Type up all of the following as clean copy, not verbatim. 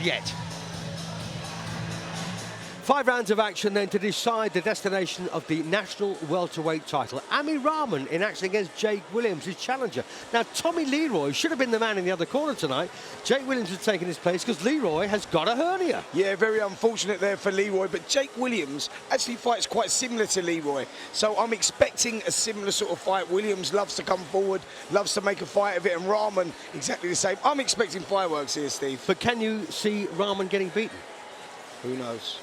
yet. 5 rounds of action then to decide the destination of the national welterweight title. Rahman in action against Jake Williams, his challenger. Now, Tommy Leroy should have been the man in the other corner tonight. Jake Williams has taken his place because Leroy has got a hernia. Yeah, very unfortunate there for Leroy, but Jake Williams actually fights quite similar to Leroy. So I'm expecting a similar sort of fight. Williams loves to come forward, loves to make a fight of it, and Rahman exactly the same. I'm expecting fireworks here, Steve. But can you see Rahman getting beaten? Who knows?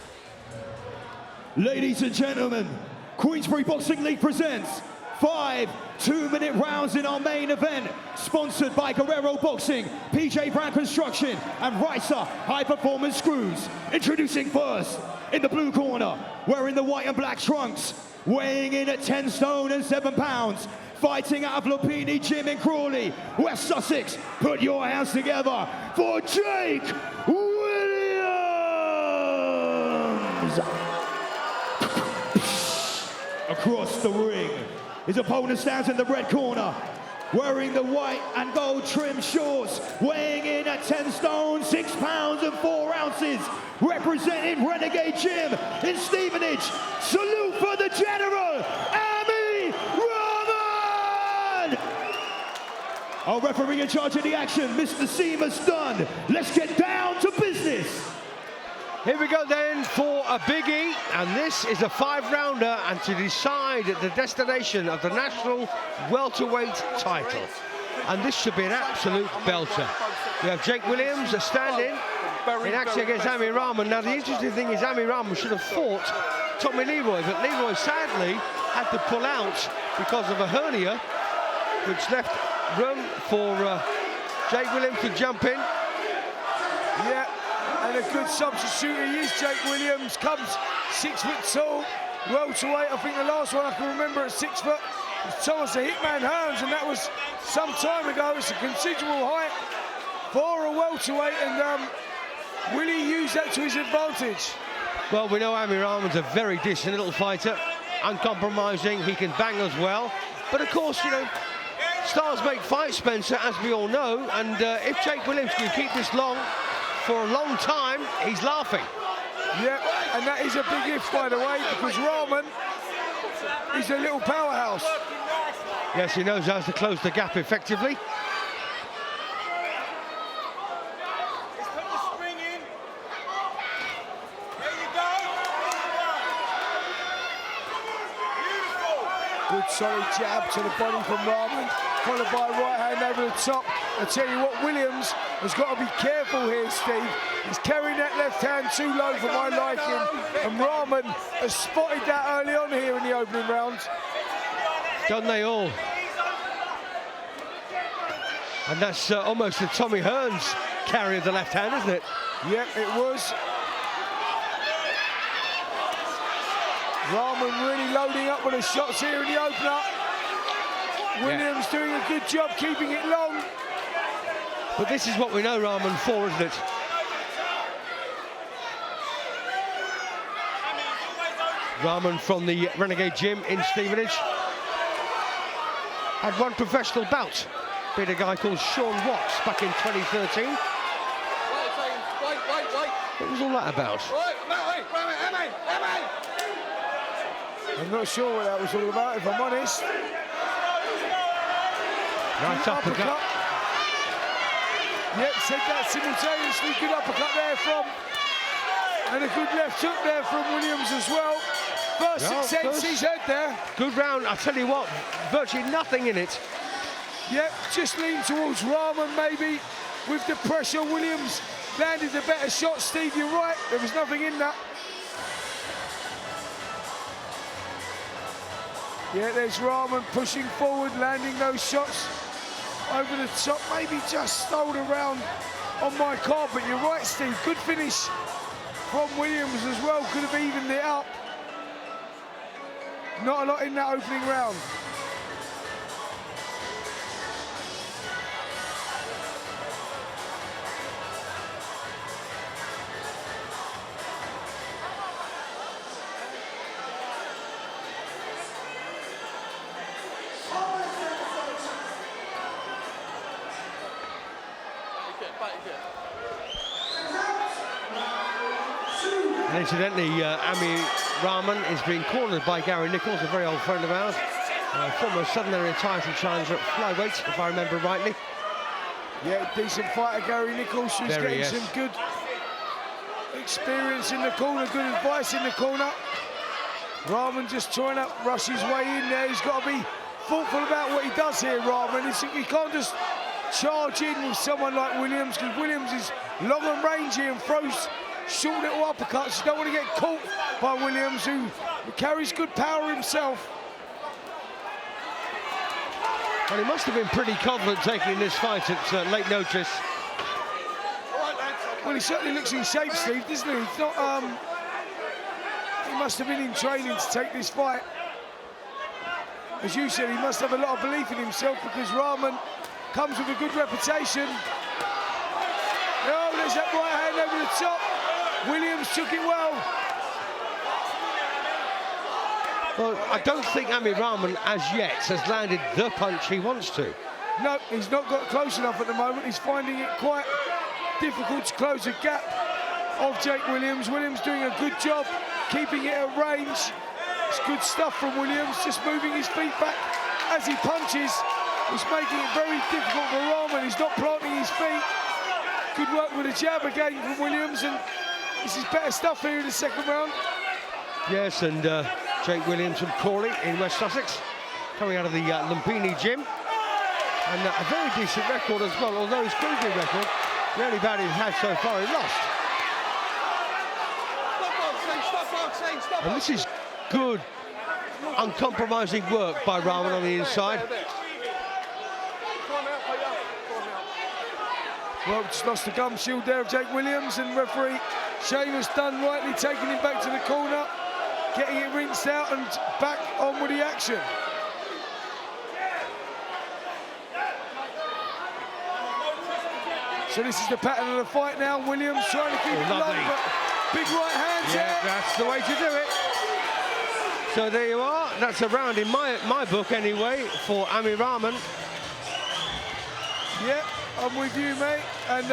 Ladies and gentlemen, Queensbury Boxing League presents 5 2-minute rounds in our main event, sponsored by Guerrero Boxing, PJ Brown Construction, and Ricer High Performance Screws. Introducing first, in the blue corner, wearing the white and black trunks, weighing in at 10 stone and 7 pounds, fighting out of Lupini Gym in Crawley, West Sussex. Put your hands together for Jake Williams! Across the ring, his opponent stands in the red corner, wearing the white and gold trim shorts, weighing in at 10 stone, 6 pounds and 4 ounces, representing Renegade Gym in Stevenage. Salute for the General, Rahman! Our referee in charge of the action, Mr. Seamus Dunn. Let's get down to business. Here we go then for a biggie, and this is a 5-rounder, and to decide the destination of the national welterweight title. And this should be an absolute belter. We have Jake Williams standing in action against Rahman. Now the interesting thing is Rahman should have fought Tommy Leroy, but Leroy sadly had to pull out because of a hernia, which left room for Jake Williams to jump in. Yeah. And a good substitute he is, Jake Williams. Comes 6 foot tall, welterweight. I think the last one I can remember at 6 foot was Thomas the Hitman Hearns, and that was some time ago. It's a considerable height for a welterweight, and will he use that to his advantage? Well, we know Rahman's a very decent little fighter, uncompromising. He can bang as well. But of course, you know, stars make fights, Spencer, as we all know. And if Jake Williams can keep this long, for a long time, he's laughing. Yeah, and that is a big if, by the way, because Rahman is a little powerhouse. Yes, he knows how to close the gap effectively. Good solid jab to the body from Rahman, followed by a right hand over the top. I tell you what, Williams has got to be careful here, Steve. He's carrying that left hand too low for my liking, and Rahman has spotted that early on here in the opening rounds. Don't they all? And that's almost a Tommy Hearns carry of the left hand, isn't it? Yep, it was. Rahman really loading up with the shots here in the opener. Williams doing a good job keeping it long. But this is what we know Rahman for, isn't it? Rahman from the Renegade Gym in Stevenage. Had one professional bout. Beat a guy called Sean Watts back in 2013. What was all that about? I'm not sure what that was all about, if I'm honest. Right uppercut. Yep, said that simultaneously. Good uppercut there from, and a good left hook there from Williams as well. First 6 cents he's had there. Good round, I tell you what, virtually nothing in it. Yep, just lean towards Rahman maybe. With the pressure, Williams landed the better shot. Steve, you're right, there was nothing in that. Yeah, there's Rahman pushing forward, landing those shots over the top. Maybe just stole around on my carpet. You're right, Steve. Good finish from Williams as well. Could have evened it up. Not a lot in that opening round. incidentally, Ami Rahman is being cornered by Gary Nichols, a very old friend of ours. Former Southern Area title challenger at flyweight, if I remember rightly. Yeah, decent fighter, Gary Nichols, who's getting some good experience in the corner, good advice in the corner. Rahman just trying to rush his way in there. He's got to be thoughtful about what he does here, Rahman. He can't just charge in with someone like Williams, because Williams is long and rangy and throws short little uppercuts. You don't want to get caught by Williams, who carries good power himself. Well, he must have been pretty confident taking this fight at late notice. Well, he certainly looks in shape, Steve, doesn't he? He's not, he must have been in training to take this fight. As you said, he must have a lot of belief in himself, because Rahman comes with a good reputation. Oh, there's that right hand over the top. Williams took it well. Well, I don't think Ami Rahman, as yet, has landed the punch he wants to. No, he's not got close enough at the moment. He's finding it quite difficult to close the gap of Jake Williams. Williams doing a good job keeping it at range. It's good stuff from Williams, just moving his feet back as he punches. He's making it very difficult for Rahman. He's not planting his feet. Good work with a jab again from Williams, and this is better stuff here in the second round. Yes, and Jake Williams from Crawley in West Sussex, coming out of the Lumpini gym. And a very decent record as well, although his cruiserweight record, the only bout he's had so far, he lost. And this is good, uncompromising work by Rahman on the inside. Well, just lost the gum shield there of Jake Williams, and referee Seamus Dunn rightly taking him back to the corner, getting it rinsed out and back on with the action. So this is the pattern of the fight now. Williams trying to keep it low, but big right hands here. That's the way to do it. So there you are. That's a round in my book anyway for Ami Rahman. Yeah, I'm with you, mate. And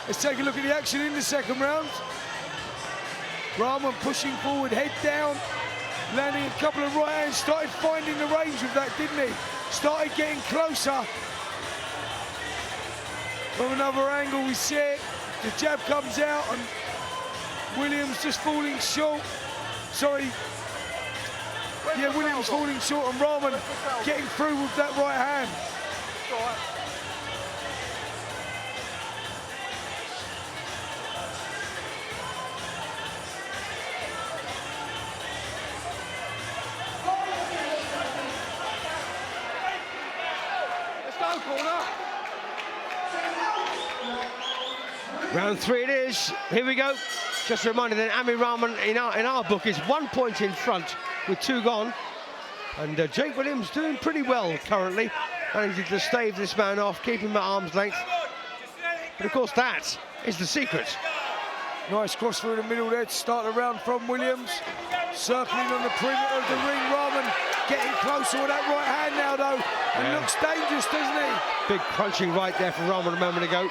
let's take a look at the action in the second round. Rahman pushing forward, head down, landing a couple of right hands, started finding the range with that, didn't he? Started getting closer. From another angle, we see it. The jab comes out, and Williams just falling short. Sorry. Yeah, Williams falling short, and Rahman getting through with that right hand. Let's go, corner. Round three it is. Here we go. Just a reminder that Ami Rahman in our book is 1 point in front with 2 gone. And Jake Williams doing pretty well currently. Managing to stave this man off, keep him at arm's length. But of course that is the secret. Nice cross through the middle there to start the round from Williams. Circling on the perimeter of the ring. Rahman getting closer with that right hand now though. And looks dangerous, doesn't he? Big crunching right there from Rahman a moment ago.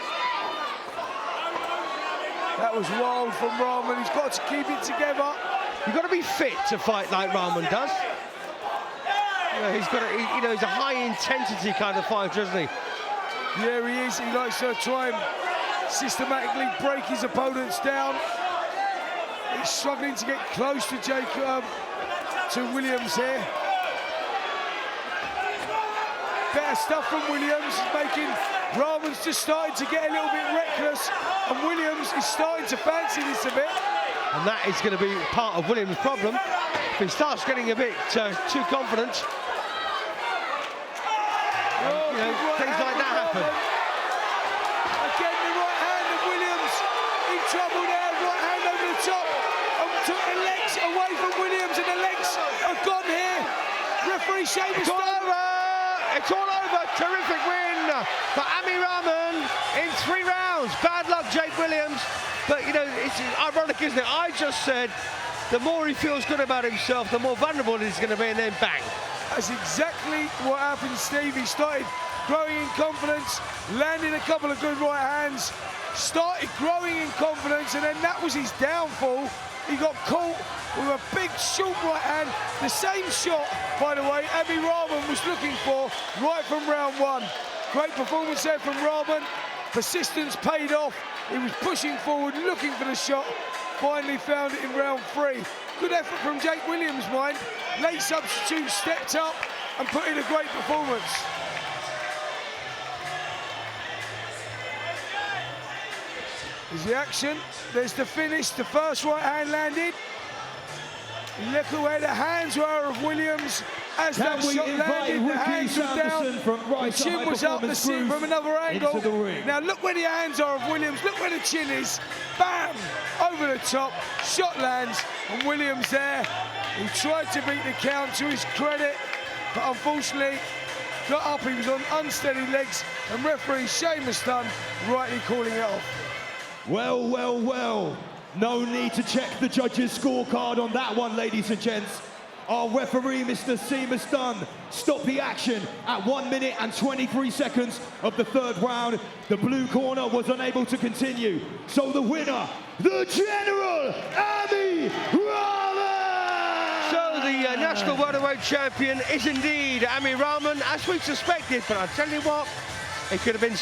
That was wild from Rahman. He's got to keep it together. You've got to be fit to fight like Rahman does. He's got he's a high intensity kind of fighter, isn't he? Yeah, he is. He likes to try and systematically break his opponents down. He's struggling to get close to to Williams here. Better stuff from Williams. He's making Rahman's just starting to get a little bit reckless, and Williams is starting to fancy this a bit. And that is going to be part of Williams' problem. If he starts getting a bit too confident, things like that happen. Again, the right hand of Williams in trouble there. Right hand over the top, and took the legs away from Williams, and the legs are gone here. Referee Seamus Dunn. It's all over. Terrific win for Ami Rahman in 3 rounds. Bad luck, Jake Williams. But, it's ironic, isn't it? I just said the more he feels good about himself, the more vulnerable he's going to be, and then bang. That's exactly what happened, Steve. He started growing in confidence, landing a couple of good right hands, started growing in confidence, and then that was his downfall. He got caught with a big short right hand, the same shot, by the way, Rahman was looking for right from round one. Great performance there from Rahman. Persistence paid off. He was pushing forward, looking for the shot. Finally found it in round 3. Good effort from Jake Williams, mind. Late substitute stepped up and put in a great performance. There's the action. There's the finish. The first right hand landed. Look at where the hands were of Williams as that shot landed. The hands were down. The chin was up. The chin from another angle. Now look where the hands are of Williams. Look where the chin is. Bam! Over the top. Shot lands. And Williams there. He tried to beat the count to his credit, but unfortunately got up. He was on unsteady legs, and referee Seamus Dunn rightly calling it off. Well, well, well. No need to check the judges' scorecard on that one, ladies and gents. Our referee, Mr. Seamus Dunn, stopped the action at 1 minute and 23 seconds of the 3rd round. The blue corner was unable to continue. So the winner, the General, Rahman! So the national welterweight champion is indeed Rahman, as we suspected, but I tell you what, it could have been